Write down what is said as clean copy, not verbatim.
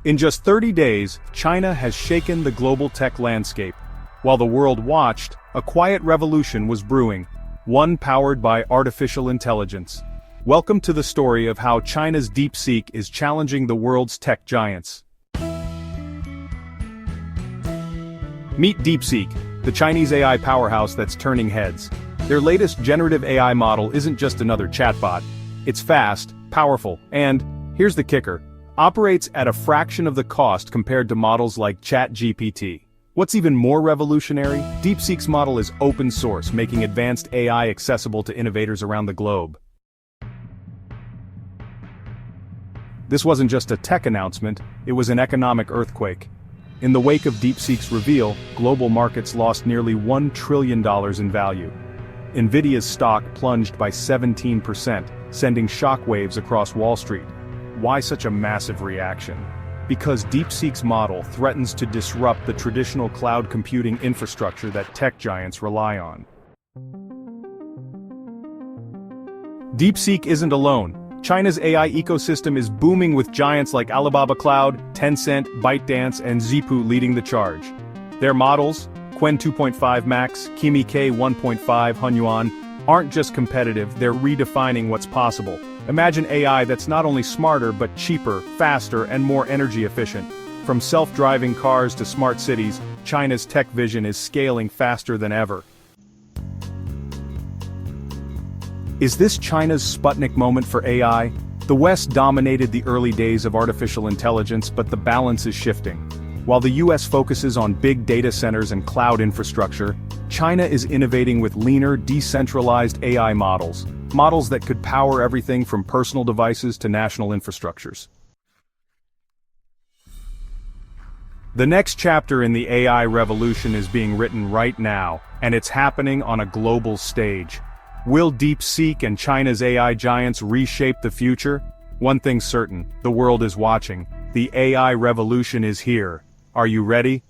In just 30 days, China has shaken the global tech landscape. While the world watched, a quiet revolution was brewing, one powered by artificial intelligence. Welcome to the story of how China's DeepSeek is challenging the world's tech giants. Meet DeepSeek, the Chinese AI powerhouse that's turning heads. Their latest generative AI model isn't just another chatbot. It's fast, powerful, and, here's the kicker, operates at a fraction of the cost compared to models like chatgpt. What's even more revolutionary? DeepSeek's model is open source, making advanced AI accessible to innovators around the globe. This wasn't just a tech announcement, it was an economic earthquake. In the wake of DeepSeek's reveal, global markets lost nearly $1 trillion in value. Nvidia's stock plunged by 17%, sending shockwaves across Wall Street. Why such a massive reaction? Because DeepSeek's model threatens to disrupt the traditional cloud computing infrastructure that tech giants rely on. DeepSeek isn't alone. China's AI ecosystem is booming with giants like Alibaba Cloud, Tencent, ByteDance, and Zhipu leading the charge. Their models, Qwen 2.5 Max, Kimi K 1.5 Hunyuan, aren't just competitive, they're redefining what's possible. Imagine AI that's not only smarter but cheaper, faster, and more energy efficient. From self-driving cars to smart cities, China's tech vision is scaling faster than ever. Is this China's Sputnik moment for AI? The West dominated the early days of artificial intelligence, but the balance is shifting. While the US focuses on big data centers and cloud infrastructure, China is innovating with leaner, decentralized AI models that could power everything from personal devices to national infrastructures. The next chapter in the AI revolution is being written right now, and it's happening on a global stage. Will DeepSeek and China's AI giants reshape the future? One thing's certain, the world is watching. The AI revolution is here. Are you ready?